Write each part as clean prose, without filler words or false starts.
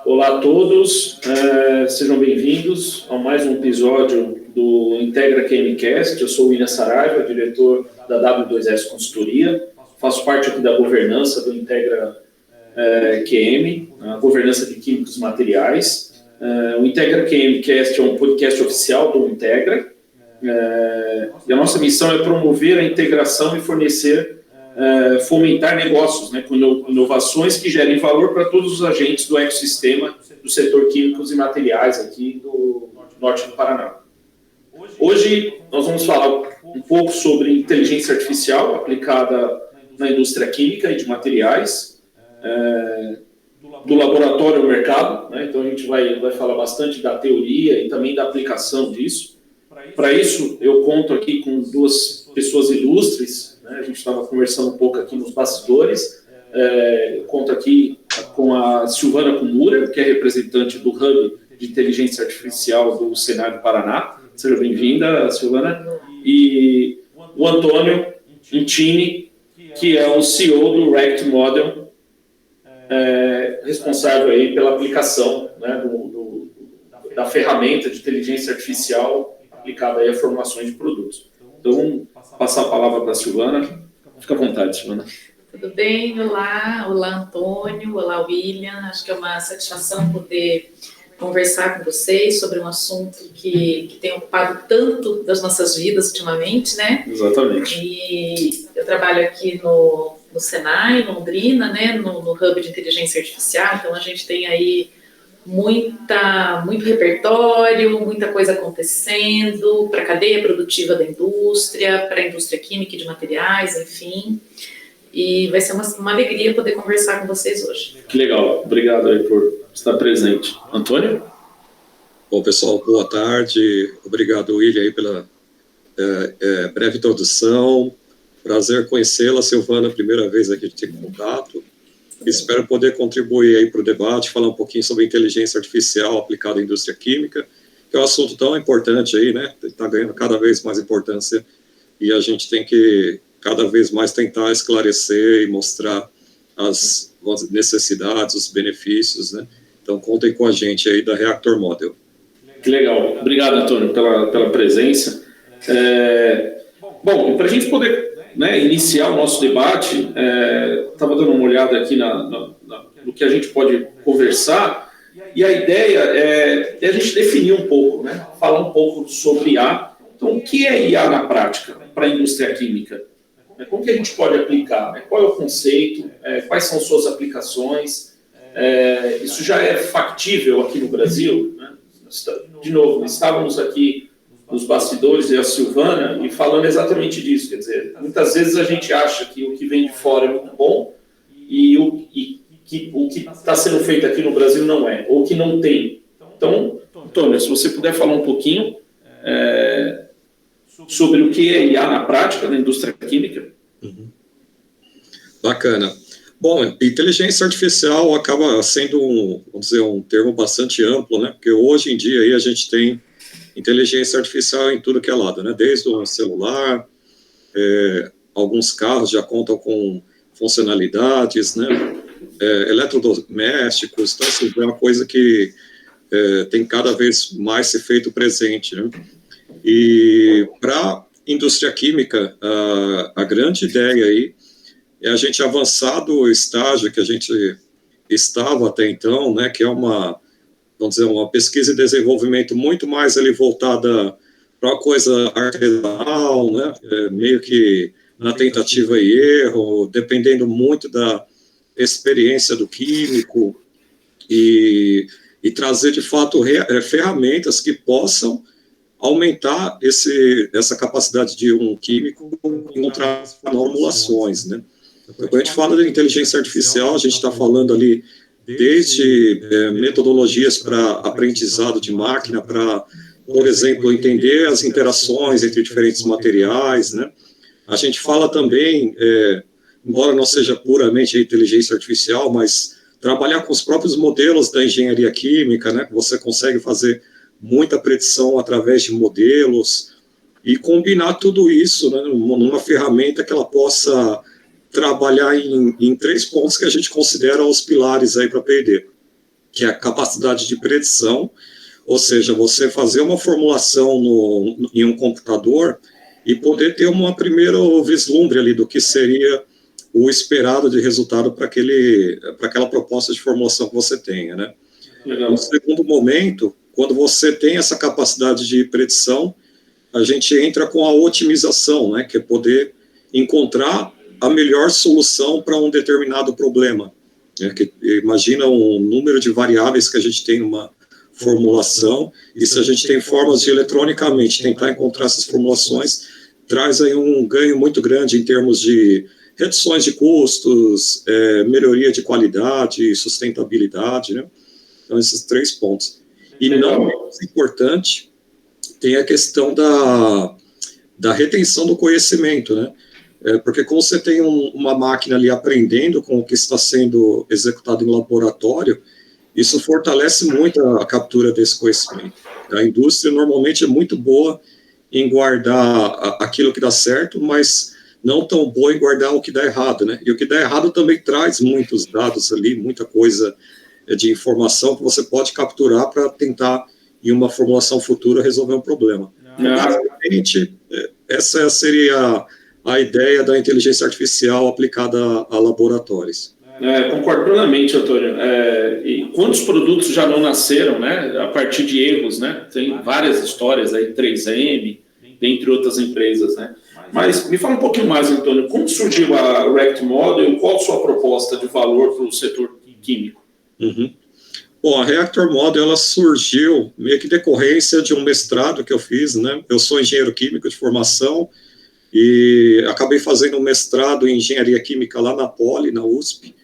Olá a todos, sejam bem-vindos a mais um episódio do Integra QMcast. Eu sou o William Saraiva, diretor da W2S Consultoria, faço parte aqui da governança do Integra QM, a governança de químicos e materiais. O Integra QMcast é um podcast oficial do Integra, e a nossa missão é promover a integração e fomentar negócios, né, com inovações que gerem valor para todos os agentes do ecossistema do setor químicos e materiais aqui do norte do Paraná. Hoje nós vamos falar um pouco sobre inteligência artificial aplicada na indústria química e de materiais, do laboratório ao mercado, né? Então a gente vai falar bastante da teoria e também da aplicação disso. Para isso eu conto aqui com duas pessoas ilustres. A gente estava conversando um pouco aqui nos bastidores. Eu conto aqui com a Silvana Kumura, que é representante do Hub de Inteligência Artificial do Senai do Paraná. Seja bem-vinda, Silvana. E o Antônio Intini, que é o CEO do Rect Model, responsável aí pela aplicação, né, da ferramenta de inteligência artificial aplicada aí a formulações de produtos. Então, vamos passar a palavra para a Silvana. Fica à vontade, Silvana. Tudo bem? Olá Antônio, olá William. Acho que é uma satisfação poder conversar com vocês sobre um assunto que tem ocupado tanto das nossas vidas ultimamente, né? Exatamente. E eu trabalho aqui no Senai, no Londrina, né? No Hub de Inteligência Artificial, então a gente tem aí muito repertório, muita coisa acontecendo para a cadeia produtiva da indústria, para a indústria química e de materiais, enfim. E vai ser uma alegria poder conversar com vocês hoje. Que legal, obrigado aí por estar presente. Antônio? Bom, pessoal, boa tarde. Obrigado, William, aí pela breve introdução. Prazer conhecê-la, Silvana, primeira vez aqui de ter contato. Espero poder contribuir aí para o debate, falar um pouquinho sobre inteligência artificial aplicada à indústria química, que é um assunto tão importante aí, né? Está ganhando cada vez mais importância e a gente tem que cada vez mais tentar esclarecer e mostrar as necessidades, os benefícios, né? Então, contem com a gente aí da Reactor Model. Que legal. Obrigado, Antônio, pela presença. Bom, para a gente poder, né, iniciar o nosso debate, estava dando uma olhada aqui no que a gente pode conversar, e a ideia é a gente definir um pouco, né, falar um pouco sobre IA. Então, o que é IA na prática para a indústria química? Como que a gente pode aplicar? Qual é o conceito? Quais são suas aplicações? Isso já é factível aqui no Brasil? Né? De novo, estávamos aqui nos bastidores e a Silvana, e falando exatamente disso, quer dizer, muitas vezes a gente acha que o que vem de fora é muito bom e o que está sendo feito aqui no Brasil não é, ou que não tem. Então, Antônio, se você puder falar um pouquinho sobre o que é IA na prática na indústria química. Uhum. Bacana. Bom, inteligência artificial acaba sendo um termo bastante amplo, né? Porque hoje em dia aí a gente tem inteligência artificial em tudo que é lado, né? Desde o celular, alguns carros já contam com funcionalidades, né? Eletrodomésticos, então assim, é uma coisa que tem cada vez mais se feito presente, né? E para a indústria química, a grande ideia aí é a gente avançar do estágio que a gente estava até então, né? Que é vamos dizer, uma pesquisa e desenvolvimento muito mais ali voltada para uma coisa artesanal, né, meio que na tentativa e erro, dependendo muito da experiência do químico, e trazer, de fato, ferramentas que possam aumentar essa capacidade de um químico encontrar formulações, né. Então, quando a gente fala de inteligência artificial, a gente está falando ali desde metodologias para aprendizado de máquina, para, por exemplo, entender as interações entre diferentes materiais, né? A gente fala também, embora não seja puramente inteligência artificial, mas trabalhar com os próprios modelos da engenharia química, né? Você consegue fazer muita predição através de modelos e combinar tudo isso, né, numa ferramenta que ela possa trabalhar em 3 pontos que a gente considera os pilares aí para P&D. que é a capacidade de predição, ou seja, você fazer uma formulação em um computador e poder ter uma primeira vislumbre ali do que seria o esperado de resultado para aquela proposta de formulação que você tenha, né? Legal. No segundo momento, quando você tem essa capacidade de predição, a gente entra com a otimização, né, que é poder encontrar a melhor solução para um determinado problema. Imagina um número de variáveis que a gente tem numa formulação, e se a gente tem formas de eletronicamente tentar encontrar essas formulações, traz aí um ganho muito grande em termos de reduções de custos, melhoria de qualidade, sustentabilidade, né? Então, esses 3 pontos. E não menos importante, tem a questão da retenção do conhecimento, né? Porque como você tem uma máquina ali aprendendo com o que está sendo executado em laboratório, isso fortalece muito a captura desse conhecimento. A indústria normalmente é muito boa em guardar aquilo que dá certo, mas não tão boa em guardar o que dá errado, né? E o que dá errado também traz muitos dados ali, muita coisa de informação que você pode capturar para tentar, em uma formulação futura, resolver um problema. Basicamente, essa seria a ideia da inteligência artificial aplicada a laboratórios. Concordo plenamente, Antônio. E quantos produtos já não nasceram, né, a partir de erros, né? Tem várias histórias aí, 3M, dentre outras empresas, né? Mas me fala um pouquinho mais, Antônio, como surgiu a React Model e qual a sua proposta de valor para o setor químico? Uhum. Bom, a Reactor Model, ela surgiu meio que decorrência de um mestrado que eu fiz, né? Eu sou engenheiro químico de formação e acabei fazendo um mestrado em engenharia química lá na Poli, na USP.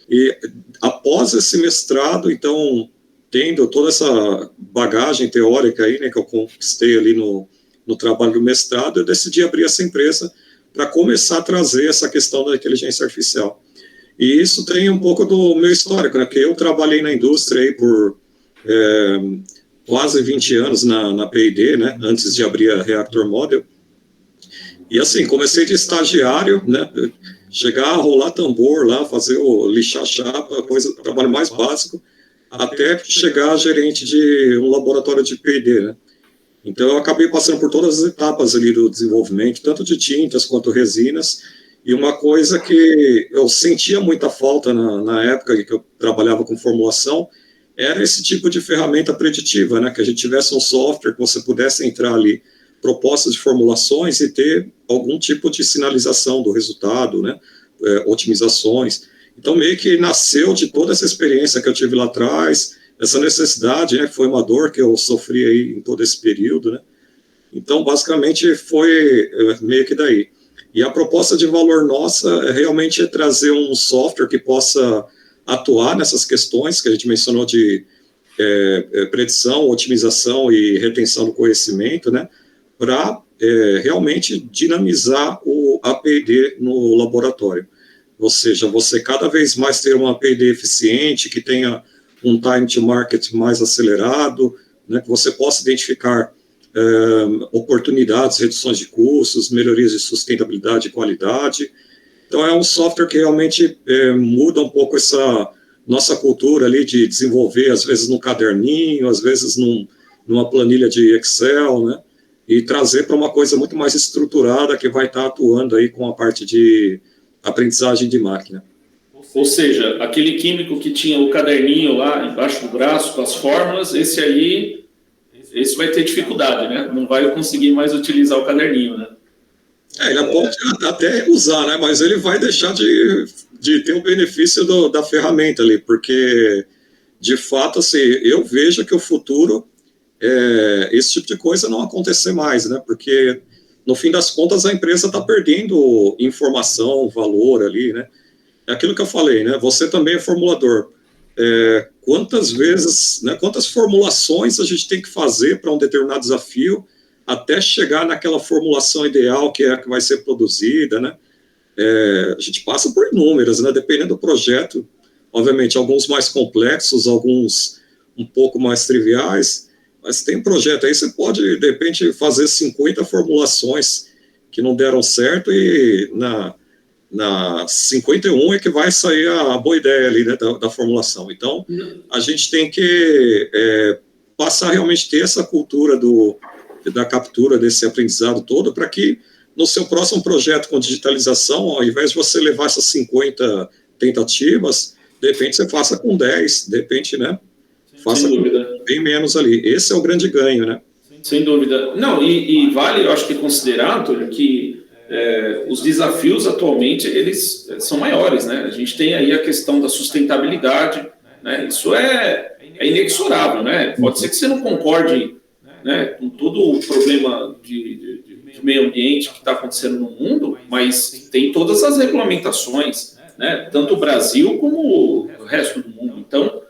E após esse mestrado, então, tendo toda essa bagagem teórica aí, né, que eu conquistei ali no trabalho do mestrado, eu decidi abrir essa empresa para começar a trazer essa questão da inteligência artificial. E isso tem um pouco do meu histórico, né, porque eu trabalhei na indústria aí por quase 20 anos na P&D, né, antes de abrir a Reactor Model. E assim, comecei de estagiário, né, chegar a rolar tambor lá, fazer lixar chapa, trabalho mais básico, até chegar a gerente de um laboratório de P&D, né. Então eu acabei passando por todas as etapas ali do desenvolvimento, tanto de tintas quanto resinas, e uma coisa que eu sentia muita falta na época que eu trabalhava com formulação, era esse tipo de ferramenta preditiva, né, que a gente tivesse um software que você pudesse entrar ali, propostas de formulações e ter algum tipo de sinalização do resultado, né, otimizações. Então, meio que nasceu de toda essa experiência que eu tive lá atrás, essa necessidade, né, que foi uma dor que eu sofri aí em todo esse período, né. Então, basicamente, foi meio que daí. E a proposta de valor nossa realmente é trazer um software que possa atuar nessas questões que a gente mencionou de predição, otimização e retenção do conhecimento, né, para realmente dinamizar o APD no laboratório. Ou seja, você cada vez mais ter uma APD eficiente, que tenha um time to market mais acelerado, né, que você possa identificar oportunidades, reduções de custos, melhorias de sustentabilidade e qualidade. Então, é um software que realmente muda um pouco essa nossa cultura ali de desenvolver, às vezes no caderninho, às vezes numa planilha de Excel, né? E trazer para uma coisa muito mais estruturada que vai estar atuando aí com a parte de aprendizagem de máquina. Ou seja, aquele químico que tinha o caderninho lá embaixo do braço com as fórmulas, esse vai ter dificuldade, né? Não vai conseguir mais utilizar o caderninho, né? Ele pode até usar, né? Mas ele vai deixar de ter o benefício da ferramenta ali, porque, de fato, assim, eu vejo que o futuro esse tipo de coisa não acontecer mais, né? Porque, no fim das contas, a empresa está perdendo informação, valor ali, né? É aquilo que eu falei, né? Você também é formulador. Quantas vezes, né, quantas formulações a gente tem que fazer para um determinado desafio até chegar naquela formulação ideal que vai ser produzida, né? A gente passa por inúmeras, né? Dependendo do projeto, obviamente, alguns mais complexos, alguns um pouco mais triviais, mas tem um projeto aí, você pode, de repente, fazer 50 formulações que não deram certo e na 51 é que vai sair a boa ideia ali, né, da formulação. Então, a gente tem que passar a realmente ter essa cultura da captura desse aprendizado todo, para que no seu próximo projeto com digitalização, ao invés de você levar essas 50 tentativas, de repente você faça com 10, de repente, né, faça com bem menos ali. Esse é o grande ganho, né? Sem dúvida. Não, e vale, eu acho que considerar, Antônio, que os desafios atualmente, eles são maiores, né? A gente tem aí a questão da sustentabilidade, né? Isso é inexorável, né? Pode ser que você não concorde, né, com todo o problema de meio ambiente que está acontecendo no mundo, mas tem todas as regulamentações, né? Tanto o Brasil como o resto do mundo. Então,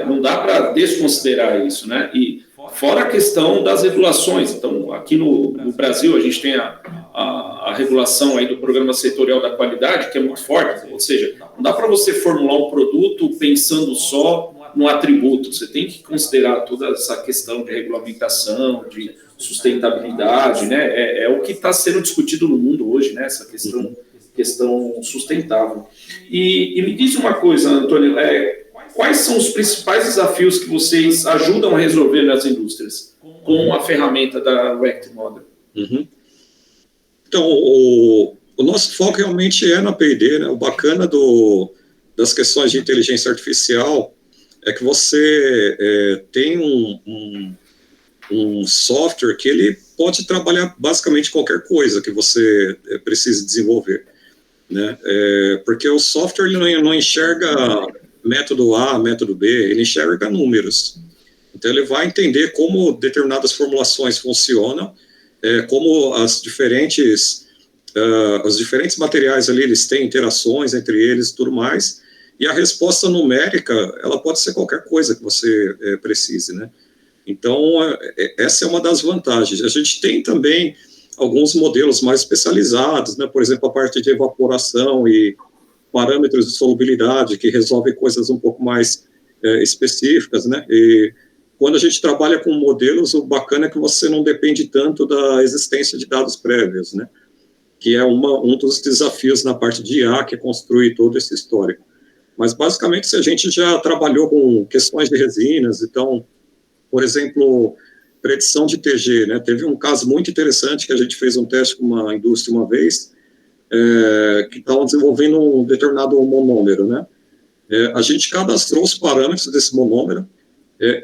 não dá para desconsiderar isso, né? E fora a questão das regulações. Então, aqui no Brasil, a gente tem a regulação aí do Programa Setorial da Qualidade, que é muito forte, ou seja, não dá para você formular um produto pensando só no atributo, você tem que considerar toda essa questão de regulamentação, de sustentabilidade, né? É o que está sendo discutido no mundo hoje, né? Essa questão sustentável. E me diz uma coisa, Antônio, quais são os principais desafios que vocês ajudam a resolver nas indústrias com a ferramenta da React Model? Uhum. Então, o nosso foco realmente é na P&D, né? O bacana das questões de inteligência artificial é que você tem um software que ele pode trabalhar basicamente qualquer coisa que você precise desenvolver, né? Porque o software ele não enxerga método A, método B, ele enxerga números. Então, ele vai entender como determinadas formulações funcionam, como os diferentes materiais ali, eles têm interações entre eles e tudo mais, e a resposta numérica, ela pode ser qualquer coisa que você precise, né? Então, essa é uma das vantagens. A gente tem também alguns modelos mais especializados, né? Por exemplo, a parte de evaporação e parâmetros de solubilidade, que resolve coisas um pouco mais específicas, né? E quando a gente trabalha com modelos, o bacana é que você não depende tanto da existência de dados prévios, né? Que é um dos desafios na parte de IA, que é construir todo esse histórico. Mas, basicamente, se a gente já trabalhou com questões de resinas, então, por exemplo, predição de TG, né? Teve um caso muito interessante que a gente fez um teste com uma indústria uma vez, que estavam desenvolvendo um determinado monômero, né? A gente cadastrou os parâmetros desse monômero.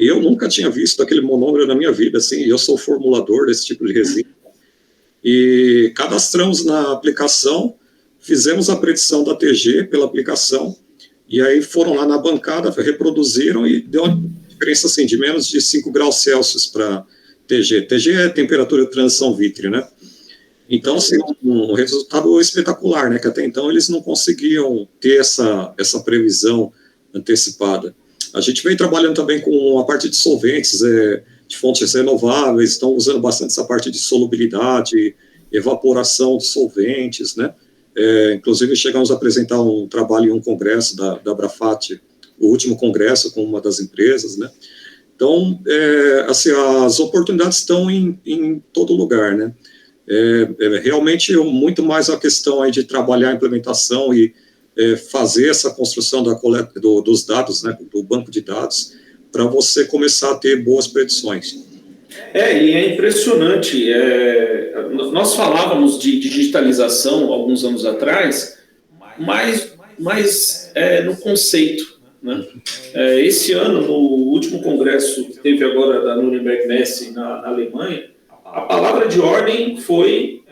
Eu nunca tinha visto aquele monômero na minha vida, assim, eu sou formulador desse tipo de resina. E cadastramos na aplicação, fizemos a predição da TG pela aplicação, e aí foram lá na bancada, reproduziram e deu uma diferença assim, de menos de 5 graus Celsius para TG. TG é temperatura de transição vítrea, né? Então, assim, um resultado espetacular, né? Que até então eles não conseguiam ter essa previsão antecipada. A gente vem trabalhando também com a parte de solventes, de fontes renováveis, estão usando bastante essa parte de solubilidade, evaporação de solventes, né? Inclusive, chegamos a apresentar um trabalho em um congresso da Abrafat, o último congresso com uma das empresas, né? Então, assim, as oportunidades estão em todo lugar, né? Realmente, muito mais a questão aí de trabalhar a implementação e fazer essa construção da coleta dos dados, né, do banco de dados, para você começar a ter boas predições. E é impressionante. Nós falávamos de digitalização alguns anos atrás, mas no conceito, né? Esse ano, no último congresso que teve agora da Nuremberg Messe na Alemanha, a palavra de ordem foi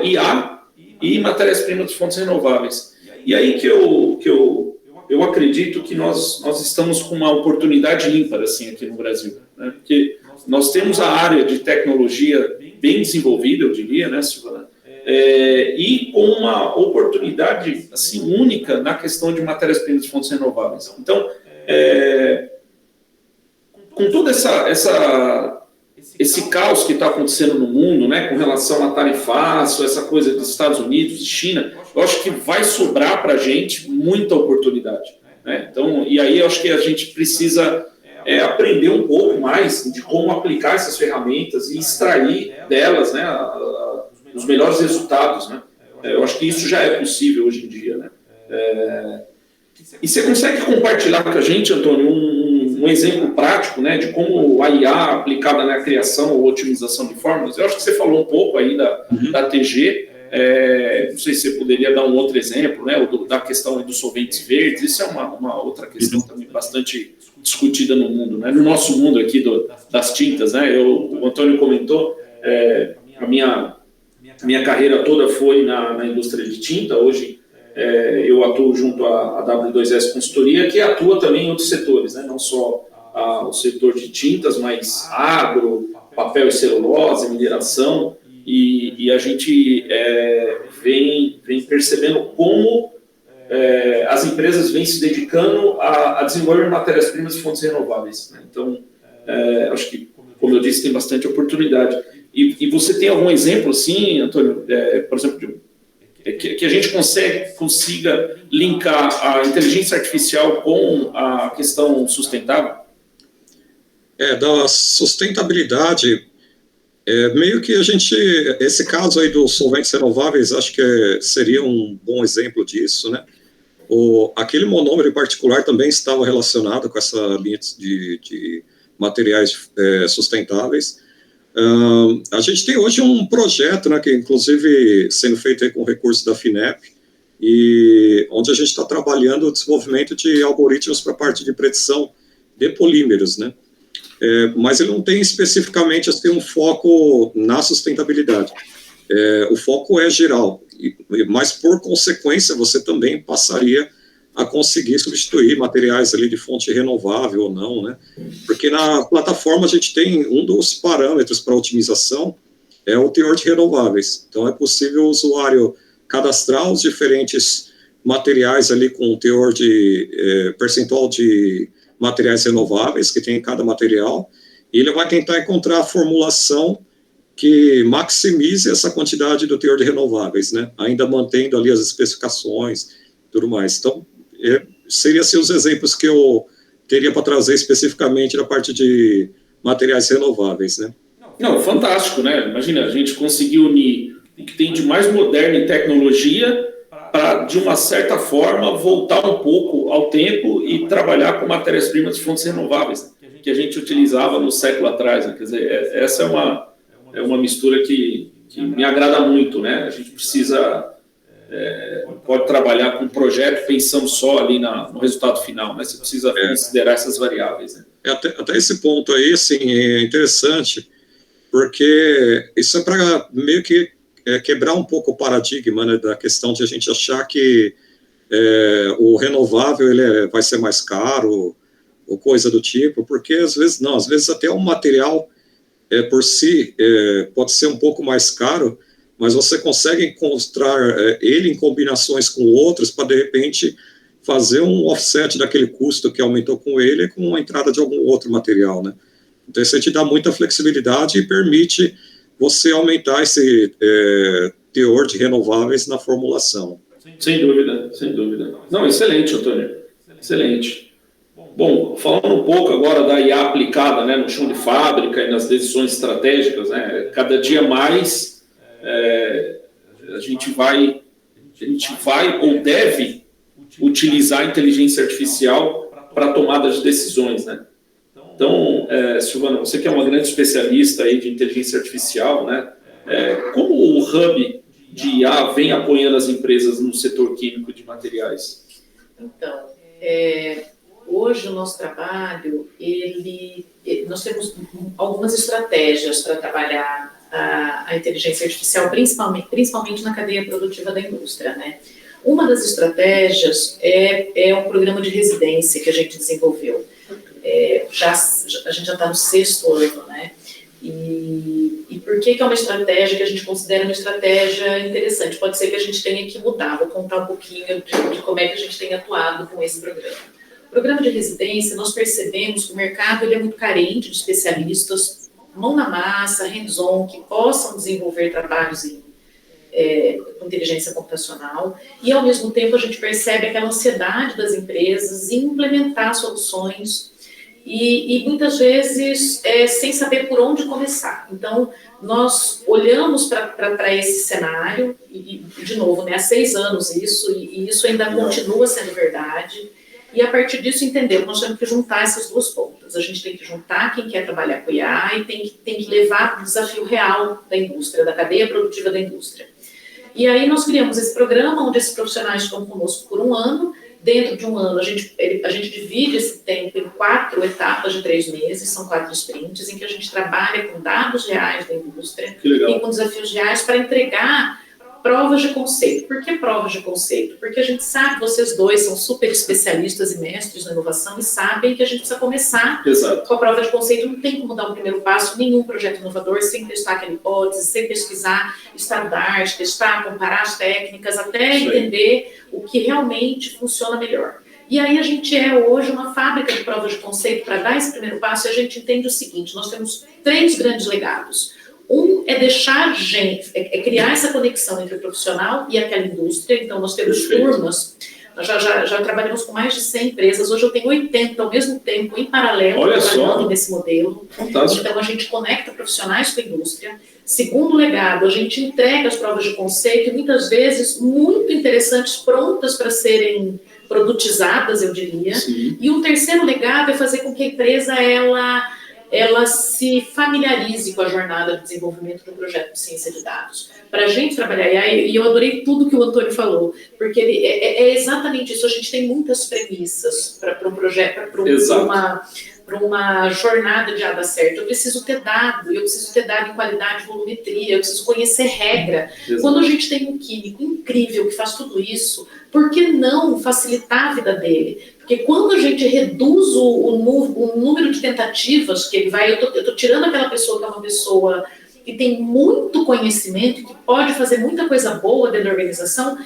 IA e matérias-primas de fontes renováveis. E aí que eu acredito que nós estamos com uma oportunidade ímpar assim, aqui no Brasil, né? Porque nós temos a área de tecnologia bem desenvolvida, eu diria, né, Silvana? E com uma oportunidade assim, única na questão de matérias-primas de fontes renováveis. Então, com todo esse caos que está acontecendo no mundo, né, com relação a tarifaço, essa coisa dos Estados Unidos e China, eu acho que vai sobrar para a gente muita oportunidade, né? Então, e aí eu acho que a gente precisa aprender um pouco mais de como aplicar essas ferramentas e extrair delas, né, os melhores resultados, né? Eu acho que isso já é possível hoje em dia, né? E você consegue compartilhar com a gente, Antônio, um exemplo prático, né, de como a IA aplicada na criação ou otimização de fórmulas? Eu acho que você falou um pouco aí da TG, não sei se você poderia dar um outro exemplo, né, da questão dos solventes verdes. Isso é uma outra questão também bastante discutida no mundo, né, no nosso mundo aqui das tintas, né. O Antônio comentou, a minha carreira toda foi na indústria de tinta. Hoje eu atuo junto à W2S Consultoria, que atua também em outros setores, né? Não só o setor de tintas, mas agro, papel e celulose, mineração, e a gente vem percebendo como as empresas vêm se dedicando a desenvolver matérias-primas de fontes renováveis, né? Então, acho que, como eu disse, tem bastante oportunidade. E você tem algum exemplo, assim, Antônio, por exemplo, que a gente consiga linkar a inteligência artificial com a questão sustentável? Da sustentabilidade, meio que esse caso aí dos solventes renováveis, acho que seria um bom exemplo disso, né? Aquele monômero em particular também estava relacionado com essa linha de materiais sustentáveis. A gente tem hoje um projeto, né, que inclusive sendo feito aí com recursos da FINEP, e onde a gente está trabalhando o desenvolvimento de algoritmos para a parte de predição de polímeros, né? Mas ele não tem especificamente assim, um foco na sustentabilidade. O foco é geral, mas por consequência você também passaria a conseguir substituir materiais ali de fonte renovável ou não, né? Porque na plataforma a gente tem um dos parâmetros para otimização é o teor de renováveis. Então é possível o usuário cadastrar os diferentes materiais ali com o teor de percentual de materiais renováveis que tem em cada material, e ele vai tentar encontrar a formulação que maximize essa quantidade do teor de renováveis, né? Ainda mantendo ali as especificações e tudo mais. Então, seriam assim, os exemplos que eu teria para trazer especificamente na parte de materiais renováveis, né? Não, fantástico, né? Imagina, a gente conseguiu unir o que tem de mais moderno em tecnologia para, de uma certa forma, voltar um pouco ao tempo e trabalhar com matérias-primas de fontes renováveis, que a gente utilizava no século atrás, né? Quer dizer, essa é uma mistura que me agrada muito, né? A gente precisa... pode trabalhar com um projeto pensando só ali no resultado final, né? Você precisa considerar essas variáveis, né? Até esse ponto aí, assim, é interessante, porque isso é para meio que quebrar um pouco o paradigma, né, da questão de a gente achar que o renovável vai ser mais caro ou coisa do tipo, porque às vezes até um material por si pode ser um pouco mais caro, mas você consegue encontrar ele em combinações com outros para, de repente, fazer um offset daquele custo que aumentou com ele com a entrada de algum outro material, né? Então, isso te dá muita flexibilidade e permite você aumentar esse teor de renováveis na formulação. Sem dúvida, sem dúvida. Não, excelente, Antônio. Excelente. Bom, falando um pouco agora da IA aplicada, né, no chão de fábrica e nas decisões estratégicas, né, cada dia mais a gente vai ou deve utilizar a inteligência artificial para tomada de decisões, né? Então, Silvana, você que é uma grande especialista aí de inteligência artificial, né? Como o Hub de IA vem apoiando as empresas no setor químico de materiais? Então, hoje o nosso trabalho, nós temos algumas estratégias para trabalhar a inteligência artificial, principalmente na cadeia produtiva da indústria, né? Uma das estratégias é um programa de residência que a gente desenvolveu. A gente já está no 6º ano, né? E por que é uma estratégia que a gente considera uma estratégia interessante? Pode ser que a gente tenha que mudar, vou contar um pouquinho de como é que a gente tem atuado com esse programa. O programa de residência, nós percebemos que o mercado ele é muito carente de especialistas, mão na massa, hands-on, que possam desenvolver trabalhos com inteligência computacional, e ao mesmo tempo a gente percebe aquela ansiedade das empresas em implementar soluções e muitas vezes sem saber por onde começar. Então, nós olhamos para esse cenário, e de novo, né, há 6 anos isso, e isso ainda continua sendo verdade, e a partir disso entendemos, nós temos que juntar essas duas pontas. A gente tem que juntar quem quer trabalhar com IA e tem que levar para o desafio real da indústria, da cadeia produtiva da indústria. E aí nós criamos esse programa, onde esses profissionais estão conosco por 1 ano. Dentro de 1 ano, a gente divide esse tempo em 4 etapas de 3 meses, são 4 sprints, em que a gente trabalha com dados reais da indústria e com desafios reais para entregar provas de conceito. Por que provas de conceito? Porque a gente sabe, vocês dois são super especialistas e mestres na inovação e sabem que a gente precisa começar com a prova de conceito. Não tem como dar um primeiro passo, nenhum projeto inovador, sem testar aquela hipótese, sem pesquisar estado da arte, testar, comparar as técnicas, até entender o que realmente funciona melhor. E aí a gente é hoje uma fábrica de provas de conceito para dar esse primeiro passo, e a gente entende o seguinte: nós temos 3 grandes legados. Um é deixar gente, criar essa conexão entre o profissional e aquela indústria. Então, nós temos turmas, nós já trabalhamos com mais de 100 empresas, hoje eu tenho 80 ao mesmo tempo, em paralelo, trabalhando nesse modelo. Fantástico. Então, a gente conecta profissionais com a indústria. Segundo legado, a gente entrega as provas de conceito, muitas vezes muito interessantes, prontas para serem produtizadas, eu diria. Sim. E um terceiro legado é fazer com que a empresa, ela se familiarize com a jornada de desenvolvimento do projeto de ciência de dados. Para a gente trabalhar, e eu adorei tudo que o Antônio falou, porque é exatamente isso. A gente tem muitas premissas para um projeto, para uma jornada de IA dar certo. Eu preciso ter dado em qualidade, volumetria, eu preciso conhecer regra. Exato. Quando a gente tem um químico incrível que faz tudo isso, por que não facilitar a vida dele? Porque quando a gente reduz o número de tentativas que ele vai, eu estou tirando aquela pessoa que é uma pessoa que tem muito conhecimento e que pode fazer muita coisa boa dentro da organização,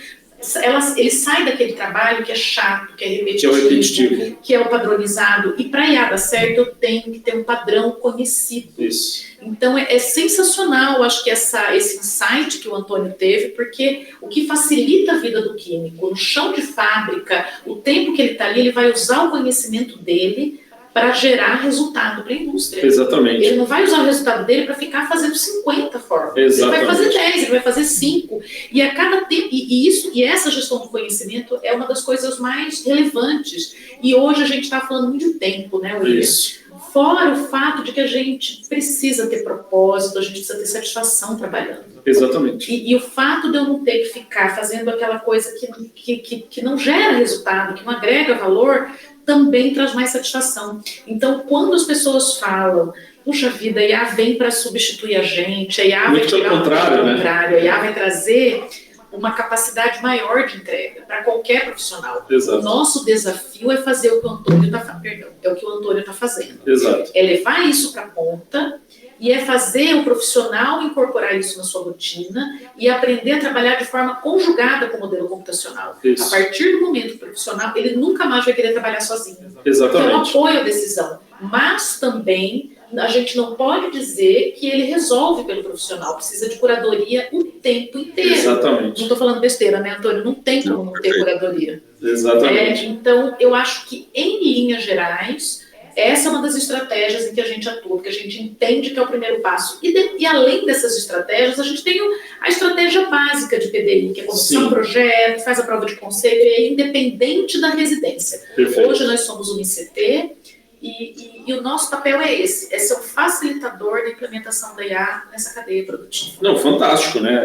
ele sai daquele trabalho que é chato, que é repetitivo, que é o padronizado, e para IA dar certo eu tenho que ter um padrão conhecido. Isso. Então é sensacional, acho que esse insight que o Antônio teve, porque o que facilita a vida do químico no chão de fábrica, o tempo que ele está ali, ele vai usar o conhecimento dele para gerar resultado para a indústria. Exatamente. Ele não vai usar o resultado dele para ficar fazendo 50 fórmulas. Exatamente. Ele vai fazer 10, ele vai fazer 5. E a cada tempo, e essa gestão do conhecimento é uma das coisas mais relevantes. E hoje a gente está falando muito de tempo, né, William? Isso. Fora o fato de que a gente precisa ter propósito, a gente precisa ter satisfação trabalhando. Exatamente. E o fato de eu não ter que ficar fazendo aquela coisa que não gera resultado, que não agrega valor, também traz mais satisfação. Então, quando as pessoas falam, puxa vida, a IA vem para substituir a gente, a IA vai tirar o contrário, a IA vai trazer uma capacidade maior de entrega para qualquer profissional. Exato. O nosso desafio é fazer o que o Antônio está fazendo. Exato. É levar isso para a ponta e é fazer o profissional incorporar isso na sua rotina e aprender a trabalhar de forma conjugada com o modelo computacional. Isso. A partir do momento que o profissional, ele nunca mais vai querer trabalhar sozinho. Exatamente. Então, apoio à decisão. Mas também a gente não pode dizer que ele resolve pelo profissional, precisa de curadoria o tempo inteiro. Exatamente. Não estou falando besteira, né, Antônio? Não tem como não ter curadoria. Exatamente. Então, eu acho que, em linhas gerais, essa é uma das estratégias em que a gente atua, que a gente entende que é o primeiro passo. E além dessas estratégias, a gente tem a estratégia básica de PDI, que é começar um projeto, faz a prova de conceito, e é independente da residência. Perfeito. Hoje nós somos um ICT, e o nosso papel é esse, é ser o facilitador da implementação da IA nessa cadeia produtiva. Não, fantástico, né?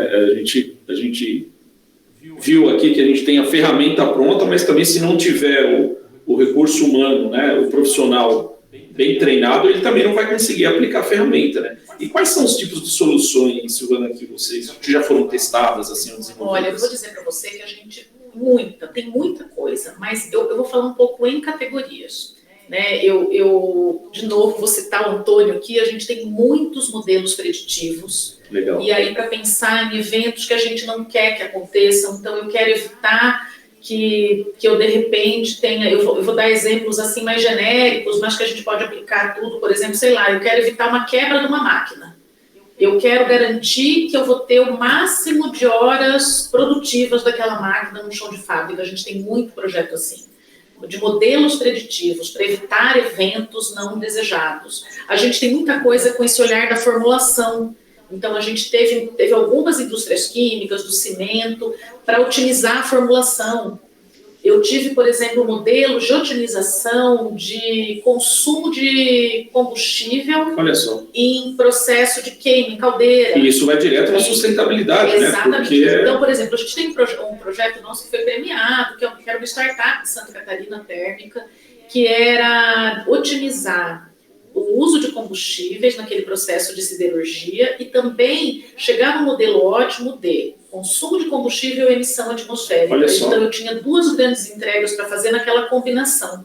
A gente viu aqui que a gente tem a ferramenta pronta, mas também se não tiver o recurso humano, né, o profissional bem treinado, ele também não vai conseguir aplicar a ferramenta, né? E quais são os tipos de soluções, Silvana, que vocês que já foram testadas, assim, ou desenvolvidas? Olha, eu vou dizer para você que a gente tem muita coisa, mas eu vou falar um pouco em categorias. Né? Eu, de novo, vou citar o Antônio aqui, a gente tem muitos modelos preditivos. Legal. E aí, para pensar em eventos que a gente não quer que aconteçam, então eu quero evitar que eu, de repente, tenha... Eu vou dar exemplos assim mais genéricos, mas que a gente pode aplicar tudo. Por exemplo, sei lá, eu quero evitar uma quebra de uma máquina. Eu quero garantir que eu vou ter o máximo de horas produtivas daquela máquina no chão de fábrica. A gente tem muito projeto assim. de modelos preditivos para evitar eventos não desejados. A gente tem muita coisa com esse olhar da formulação. Então, a gente teve algumas indústrias químicas, do cimento, para otimizar a formulação. Eu tive, por exemplo, modelos de otimização de consumo de combustível em processo de queima, em caldeira. E isso vai direto na sustentabilidade, exatamente, né? Porque... Então, por exemplo, a gente tem um projeto nosso que foi premiado, que era uma startup de Santa Catarina térmica, que era otimizar o uso de combustíveis naquele processo de siderurgia e também chegar no modelo ótimo de consumo de combustível e emissão atmosférica. Então, eu tinha 2 grandes entregas para fazer naquela combinação.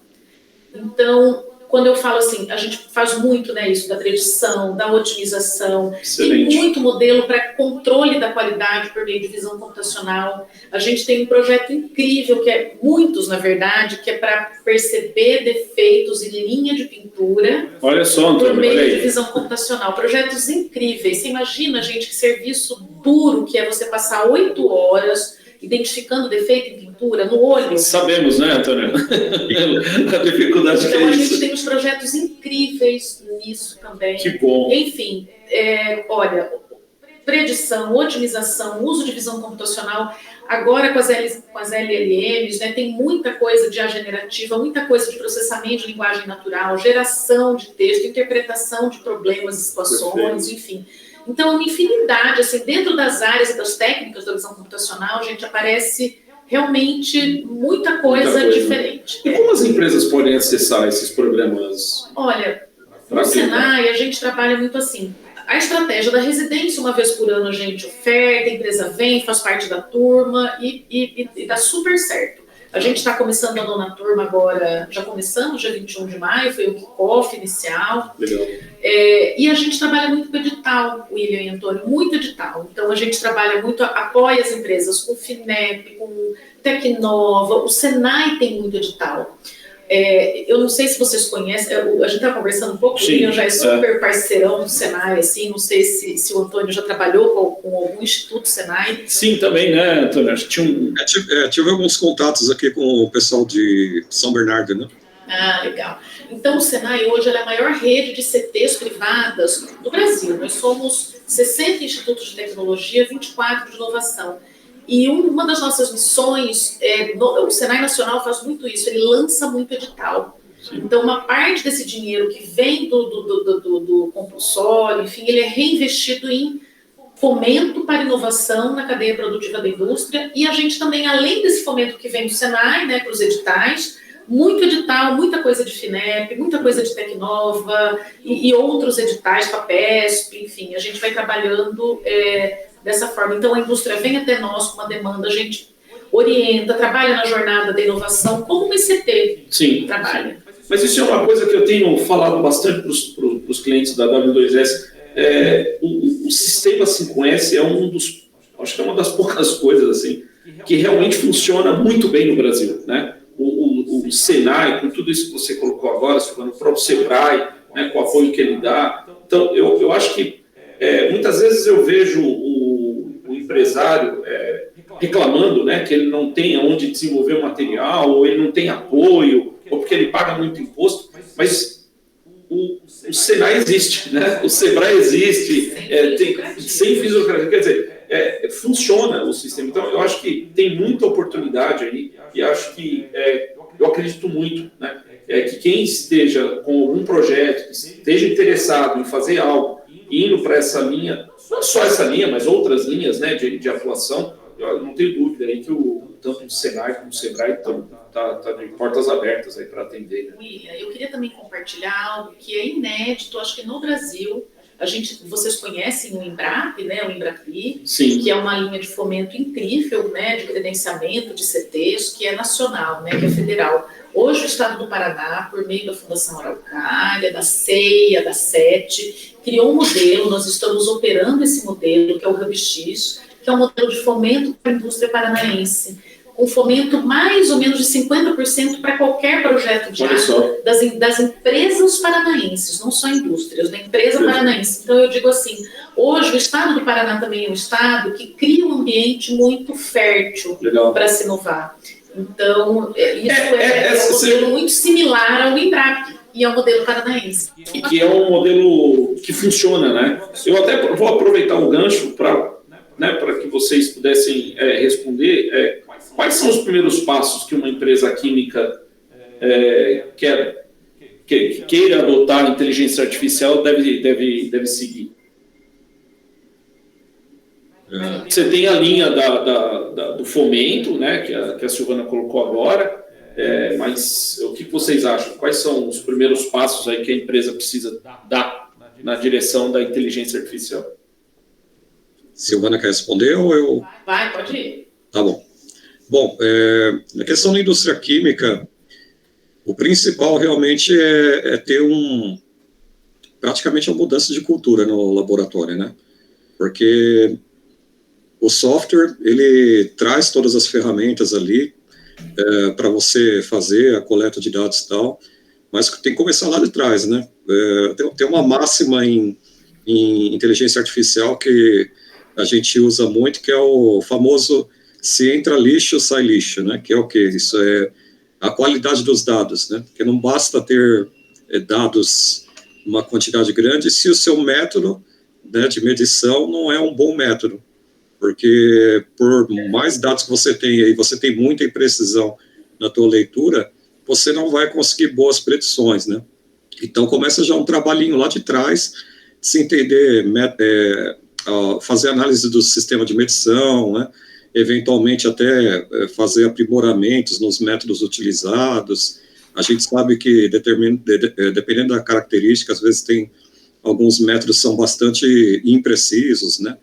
Então, quando eu falo assim, a gente faz muito, né, isso da predição, da otimização, excelente. Tem muito modelo para controle da qualidade por meio de visão computacional. A gente tem um projeto incrível, que é muitos, na verdade, que é para perceber defeitos em linha de pintura por meio de visão computacional. Projetos incríveis. Você imagina, gente, que serviço duro que é você passar 8 horas identificando defeito em pintura no olho. Sabemos, né, Antônio? A dificuldade então, que é isso. A gente tem uns projetos incríveis nisso também. Que bom. Enfim, olha, predição, otimização, uso de visão computacional, agora com as LLMs, né, tem muita coisa de IA generativa, muita coisa de processamento de linguagem natural, geração de texto, interpretação de problemas, situações, enfim. Então, uma infinidade, assim, dentro das áreas e das técnicas da visão computacional, a gente aparece realmente muita coisa diferente. E como as empresas podem acessar esses programas? Olha, no Senai a gente trabalha muito assim. A estratégia da residência, uma vez por ano a gente oferta, a empresa vem, faz parte da turma e dá super certo. A gente está começando a 9ª turma agora, já começamos dia 21 de maio, foi o kickoff inicial. Legal. E a gente trabalha muito com edital, William e Antônio, muito edital. Então a gente trabalha muito, apoia as empresas com o FINEP, com Tecnova, o Senai tem muito edital. Eu não sei se vocês conhecem, a gente está conversando um pouco, o William já é super parceirão do Senai, assim, não sei se o Antônio já trabalhou com algum instituto Senai. Sim, também, né, Antônio? Acho que tive alguns contatos aqui com o pessoal de São Bernardo, né? Ah, legal. Então, o Senai hoje é a maior rede de CTs privadas do Brasil. Nós somos 60 institutos de tecnologia, 24 de inovação. E uma das nossas missões, o Senai Nacional faz muito isso, ele lança muito edital. Sim. Então, uma parte desse dinheiro que vem do compulsório, enfim, ele é reinvestido em fomento para inovação na cadeia produtiva da indústria. E a gente também, além desse fomento que vem do Senai, né, para os editais, muito edital, muita coisa de FINEP, muita coisa de Tecnova e outros editais, FAPESP, enfim, a gente vai trabalhando dessa forma. Então, a indústria vem até nós com uma demanda, a gente orienta, trabalha na jornada da inovação, como uma ICT trabalha. Sim. Mas isso é uma coisa que eu tenho falado bastante para os clientes da W2S. O sistema 5S acho que é uma das poucas coisas assim, que realmente funciona muito bem no Brasil, né? O Senai, com tudo isso que você colocou agora, o próprio Sebrae, né, com o apoio que ele dá. Então, eu acho que muitas vezes eu vejo o empresário reclamando, né, que ele não tem onde desenvolver o material, ou ele não tem apoio, ou porque ele paga muito imposto, mas o Senai existe, né? O Sebrae existe, sem fisiocracia, quer dizer, funciona o sistema. Então, eu acho que tem muita oportunidade aí, e acho que eu acredito muito, né, que quem esteja com algum projeto, que esteja interessado em fazer algo, indo para essa linha, não só essa linha, mas outras linhas, né, de atuação, eu não tenho dúvida aí que tanto o Senai como o Sebrae estão de portas abertas aí para atender. Né? William, eu queria também compartilhar algo que é inédito, acho que no Brasil. Vocês conhecem o Embrap, né, o Embrapli, que é uma linha de fomento incrível, né, de credenciamento de CTs, que é nacional, né, que é federal. Hoje o Estado do Paraná, por meio da Fundação Araucária, da CEIA, da SET, criou um modelo, nós estamos operando esse modelo, que é o HubX, que é um modelo de fomento para a indústria paranaense. Um fomento mais ou menos de 50% para qualquer projeto de área das empresas paranaenses, não só indústrias, da empresa paranaense. Então, eu digo assim, hoje o Estado do Paraná também é um Estado que cria um ambiente muito fértil para se inovar. Então, isso é um modelo muito similar ao Embrapa e ao modelo paranaense. Que é um modelo que funciona, né? Eu até vou aproveitar o gancho para que vocês pudessem responder quais são os primeiros passos que uma empresa química que queira adotar a inteligência artificial deve seguir. Você tem a linha do fomento, né, que a Silvana colocou agora, mas o que vocês acham? Quais são os primeiros passos aí que a empresa precisa dar na direção da inteligência artificial? Silvana quer responder ou eu? Vai, pode ir. Tá bom. Bom, na questão da indústria química, o principal realmente é ter praticamente uma mudança de cultura no laboratório, né? Porque o software, ele traz todas as ferramentas ali para você fazer a coleta de dados e tal, mas tem que começar lá de trás, né? Tem uma máxima em inteligência artificial que a gente usa muito, que é o famoso se entra lixo, sai lixo, né? Que é o quê? Isso é a qualidade dos dados, né? Porque não basta ter dados uma quantidade grande se o seu método, né, de medição não é um bom método. Porque por mais dados que você tem e você tem muita imprecisão na tua leitura, você não vai conseguir boas predições, né? Então começa já um trabalhinho lá de trás, de se entender, fazer análise do sistema de medição, né? Eventualmente até fazer aprimoramentos nos métodos utilizados. A gente sabe que dependendo da característica, às vezes tem alguns métodos que são bastante imprecisos, né?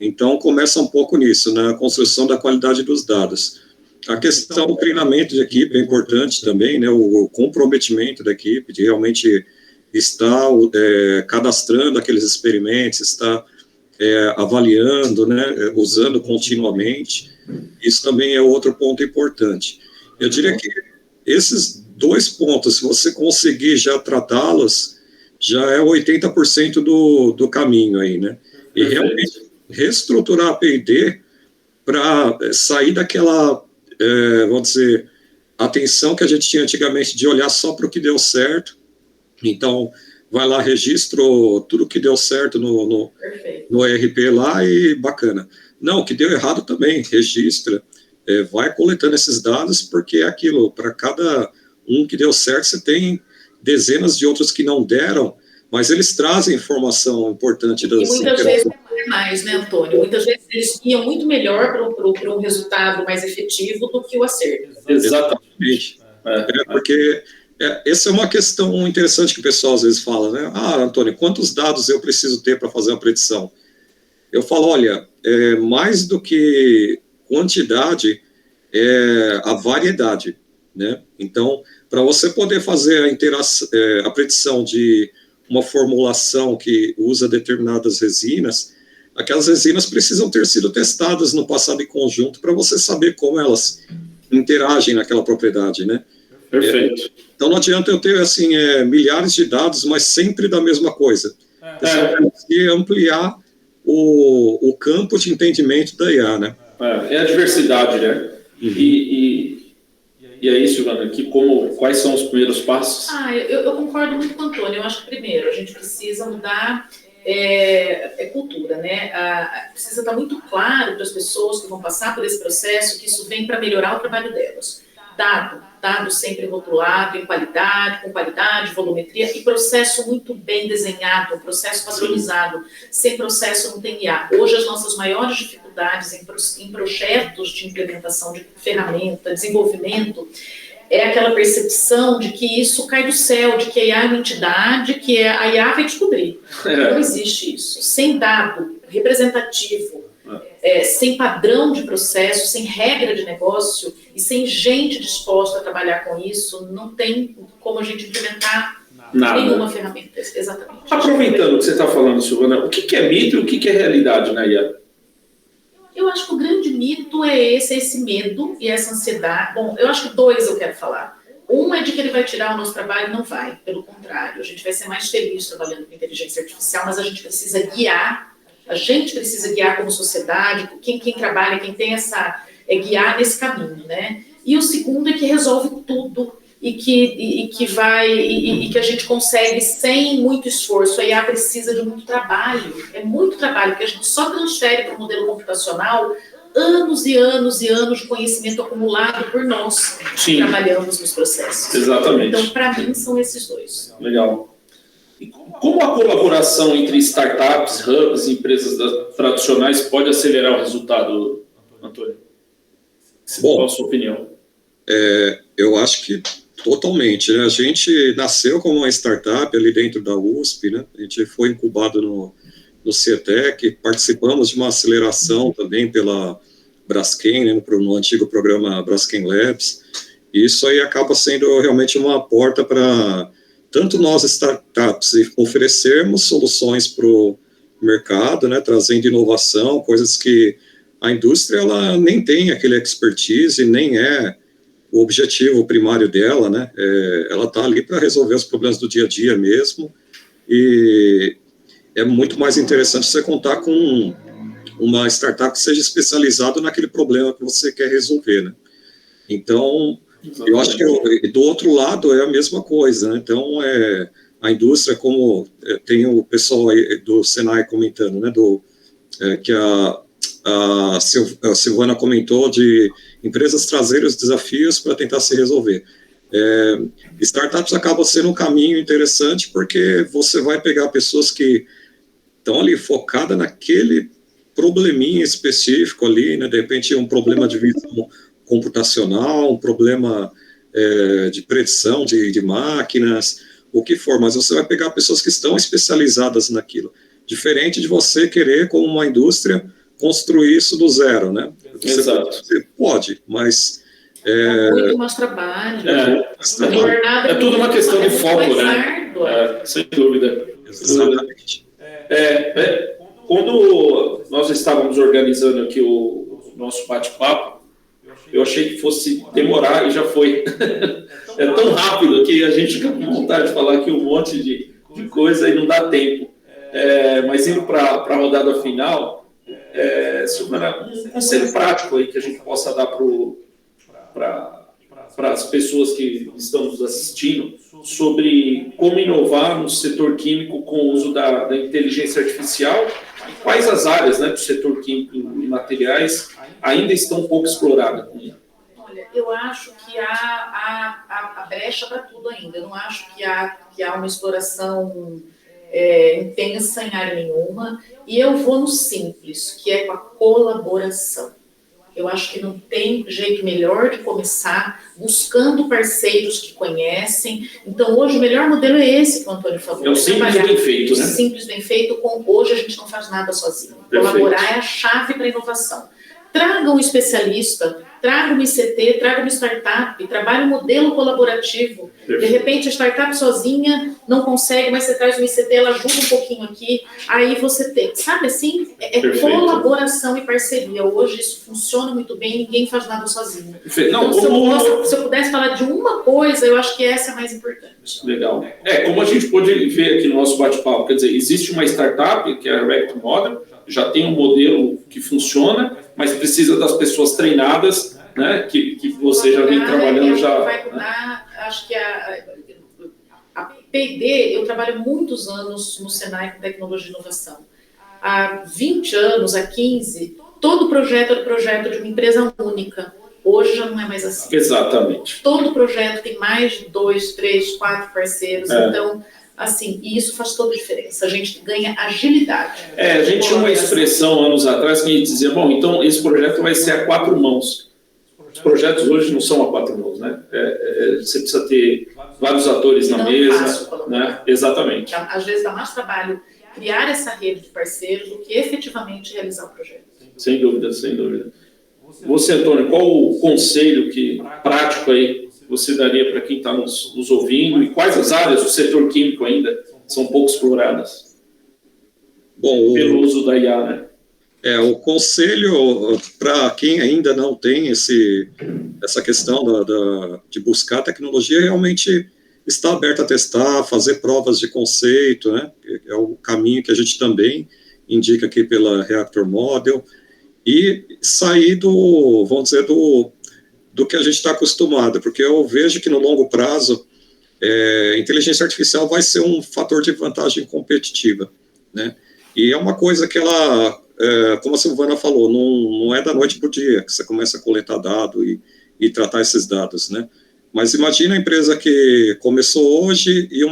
Então, começa um pouco nisso, na construção da qualidade dos dados. A questão do treinamento de equipe é importante também, né, o comprometimento da equipe, de realmente estar cadastrando aqueles experimentos, estar avaliando, né, usando continuamente. Isso também é outro ponto importante. Eu diria que esses 2 pontos, se você conseguir já tratá-los, já é 80% do caminho aí, né? E realmente reestruturar a P&D para sair daquela, vamos dizer, atenção que a gente tinha antigamente de olhar só para o que deu certo. Então, vai lá, registro tudo que deu certo no ERP lá e bacana. Não, o que deu errado também, registra, vai coletando esses dados, porque é aquilo, para cada um que deu certo, você tem dezenas de outros que não deram, mas eles trazem informação importante das interações. E muitas vezes é mais, né, Antônio? Muitas vezes eles iam muito melhor para um resultado mais efetivo do que o acerto. Exatamente. Porque essa é uma questão interessante que o pessoal às vezes fala, né? Ah, Antônio, quantos dados eu preciso ter para fazer uma predição? Eu falo, olha, mais do que quantidade, a variedade, né? Então, para você poder fazer a predição de uma formulação que usa determinadas resinas, aquelas resinas precisam ter sido testadas no passado em conjunto para você saber como elas interagem naquela propriedade, né? Perfeito. Então não adianta eu ter, assim, milhares de dados, mas sempre da mesma coisa. Você só conseguir ampliar o campo de entendimento da IA, né? É a diversidade, né? Uhum. E aí, Silvana, quais são os primeiros passos? Eu concordo muito com o Antônio. Eu acho que, primeiro, a gente precisa mudar cultura, né? Precisa estar muito claro para as pessoas que vão passar por esse processo que isso vem para melhorar o trabalho delas. Dado sempre rotulado, com qualidade, volumetria e processo muito bem desenhado, processo padronizado. Sem processo não tem IA. Hoje as nossas maiores dificuldades em projetos de implementação de ferramenta, desenvolvimento, é aquela percepção de que isso cai do céu, de que a IA é uma entidade, que a IA vai descobrir. Não existe isso. Sem dado representativo, sem padrão de processo, sem regra de negócio e sem gente disposta a trabalhar com isso, não tem como a gente implementar nenhuma ferramenta. Exatamente. Aproveitando o que você está falando, Silvana, o que é mito e o que é realidade na IA? Eu acho que o grande mito é esse medo e essa ansiedade. Bom, eu acho que 2 eu quero falar. Um é de que ele vai tirar o nosso trabalho, não vai. Pelo contrário, a gente vai ser mais feliz trabalhando com inteligência artificial, mas a gente precisa guiar. A gente precisa guiar como sociedade, quem trabalha, quem tem guiar nesse caminho, né? e o segundo é que resolve tudo e que a gente consegue sem muito esforço. A IA precisa de muito trabalho, é muito trabalho, porque a gente só transfere para o modelo computacional anos e anos e anos de conhecimento acumulado por nós que trabalhamos nos processos. Exatamente. Então, para mim, são esses dois. Legal. E como a colaboração entre startups, hubs e empresas tradicionais pode acelerar o resultado, Antônio? Bom, qual a sua opinião? Eu acho que totalmente, né? A gente nasceu como uma startup ali dentro da USP, né? A gente foi incubado no CETEC, participamos de uma aceleração também pela Braskem, né? No antigo programa Braskem Labs, e isso aí acaba sendo realmente uma porta para tanto nós startups oferecermos soluções para o mercado, né? Trazendo inovação, coisas que a indústria ela nem tem aquele expertise, nem é o objetivo primário dela, né? Ela está ali para resolver os problemas do dia a dia mesmo, e é muito mais interessante você contar com uma startup que seja especializada naquele problema que você quer resolver, né? Então, eu acho que do outro lado é a mesma coisa, né? Então, a indústria, como tem o pessoal aí do Senai comentando, né? Que a Silvana comentou de empresas trazerem os desafios para tentar se resolver. Startups acabam sendo um caminho interessante porque você vai pegar pessoas que estão ali focadas naquele probleminha específico ali, né? De repente um problema de visão computacional, um problema de predição de máquinas, o que for, mas você vai pegar pessoas que estão especializadas naquilo, diferente de você querer, como uma indústria, construir isso do zero, né? Você pode, mas... muito mais trabalho. É tudo uma questão de foco, né? Sem dúvida. Exatamente. Quando nós estávamos organizando aqui o nosso bate-papo, eu achei que fosse demorar e já foi. É tão rápido que a gente fica com vontade de falar aqui um monte de coisa e não dá tempo. Mas indo para a rodada final, Silvana, um conselho prático aí que a gente possa dar para as pessoas que estão nos assistindo sobre como inovar no setor químico com o uso da inteligência artificial, quais as áreas, né, do setor químico e materiais ainda estão pouco exploradas. Olha, eu acho que há brecha para tudo ainda. Eu não acho que há uma exploração intensa em área nenhuma, e eu vou no simples, que é com a colaboração. Eu acho que não tem jeito melhor de começar buscando parceiros que conhecem. Então, hoje, o melhor modelo é esse que o Antônio falou. É o simples bem feito, né? Simples bem feito. Hoje, a gente não faz nada sozinho. Perfeito. Colaborar é a chave para a inovação. Traga um especialista, traga um ICT, traga uma startup, trabalhe um modelo colaborativo. Perfeito. De repente, a startup sozinha não consegue, mas você traz um ICT, ela ajuda um pouquinho aqui, aí você tem, sabe assim? Colaboração e parceria. Hoje isso funciona muito bem, ninguém faz nada sozinho. Não, então, se eu pudesse falar de uma coisa, eu acho que essa é a mais importante. Legal. Como a gente pôde ver aqui no nosso bate-papo, quer dizer, existe uma startup, que é a React Model, já tem um modelo que funciona, mas precisa das pessoas treinadas, né, que você já vem trabalhando já. Vai mudar, acho que a P&D, eu trabalho muitos anos no Senai com tecnologia e inovação. Há 20 anos, há 15, todo projeto era projeto de uma empresa única. Hoje já não é mais assim. Exatamente. Todo projeto tem mais de 2, 3, 4 parceiros, então... Assim, e isso faz toda a diferença. A gente ganha agilidade. A gente tinha uma expressão anos atrás que a gente dizia, bom, então esse projeto vai ser a 4 mãos. Os projetos hoje não são a 4 mãos, né? Você precisa ter vários atores na mesa, né? Exatamente. Às vezes dá mais trabalho criar essa rede de parceiros do que efetivamente realizar o projeto. Sem dúvida, sem dúvida. Você, Antônio, qual o conselho prático aí você daria para quem está nos ouvindo, e quais as áreas do setor químico ainda são pouco exploradas? Bom, pelo uso da IA, né? O conselho para quem ainda não tem essa questão de buscar tecnologia, realmente está aberto a testar, fazer provas de conceito, né? É o caminho que a gente também indica aqui pela Reactor Model, e sair vamos dizer, do que a gente está acostumado, porque eu vejo que no longo prazo, inteligência artificial vai ser um fator de vantagem competitiva, né? E é uma coisa que ela, como a Silvana falou, não é da noite para o dia que você começa a coletar dado e tratar esses dados, né? Mas imagina a empresa que começou hoje e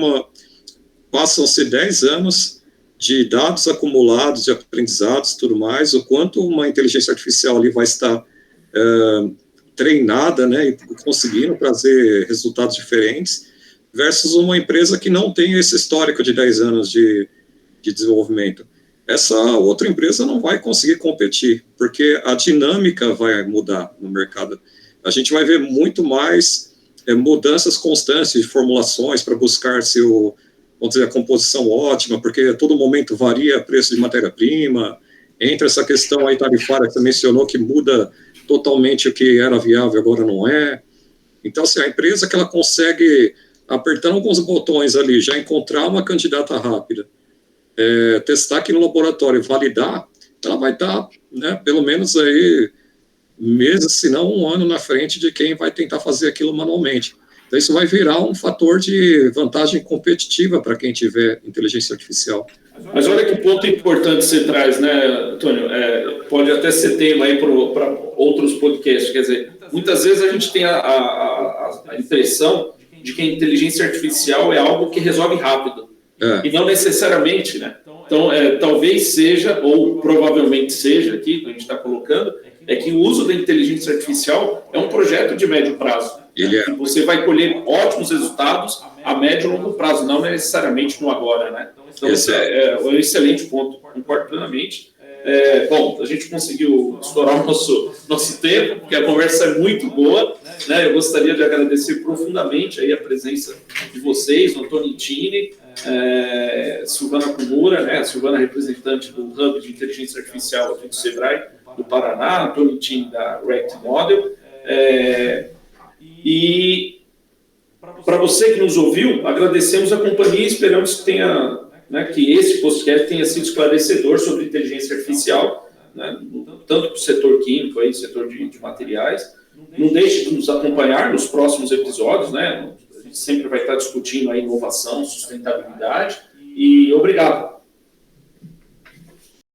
passam-se 10 anos de dados acumulados, de aprendizados e tudo mais, o quanto uma inteligência artificial ali vai estar treinada, né, e conseguindo trazer resultados diferentes, versus uma empresa que não tem esse histórico de 10 anos de desenvolvimento. Essa outra empresa não vai conseguir competir, porque a dinâmica vai mudar no mercado. A gente vai ver muito mais mudanças constantes de formulações para buscar vamos dizer, a composição ótima, porque a todo momento varia o preço de matéria-prima, entra essa questão aí tarifária que você mencionou, que muda totalmente o que era viável, agora não é. Então, assim, a empresa que ela consegue, apertando alguns botões ali, já encontrar uma candidata rápida, testar aqui no laboratório, validar, ela vai estar, né, pelo menos aí, meses, se não um ano na frente de quem vai tentar fazer aquilo manualmente. Então, isso vai virar um fator de vantagem competitiva para quem tiver inteligência artificial. Mas olha que ponto importante você traz, né, Antônio? Pode até ser tema aí para outros podcasts. Quer dizer, muitas vezes a gente tem a impressão de que a inteligência artificial é algo que resolve rápido. E não necessariamente, né? Então, talvez seja, ou provavelmente seja, aqui, que a gente está colocando, que o uso da inteligência artificial é um projeto de médio prazo. Você vai colher ótimos resultados a médio e longo prazo, não necessariamente no agora, né? Então, esse é um excelente ponto, concordo plenamente. Bom, a gente conseguiu estourar o nosso tempo, porque a conversa é muito boa, né? Eu gostaria de agradecer profundamente aí a presença de vocês, o Antônio Tini, Silvana Kumura, né? A Silvana representante do Hub de Inteligência Artificial aqui do Sebrae, do Paraná, Antônio Tini da React Model. E para você que nos ouviu, agradecemos a companhia e esperamos que que esse podcast tenha sido esclarecedor sobre inteligência artificial, né, tanto para o setor químico, aí, setor de materiais. Não deixe de nos acompanhar nos próximos episódios, né? A gente sempre vai estar discutindo a inovação, sustentabilidade. E obrigado.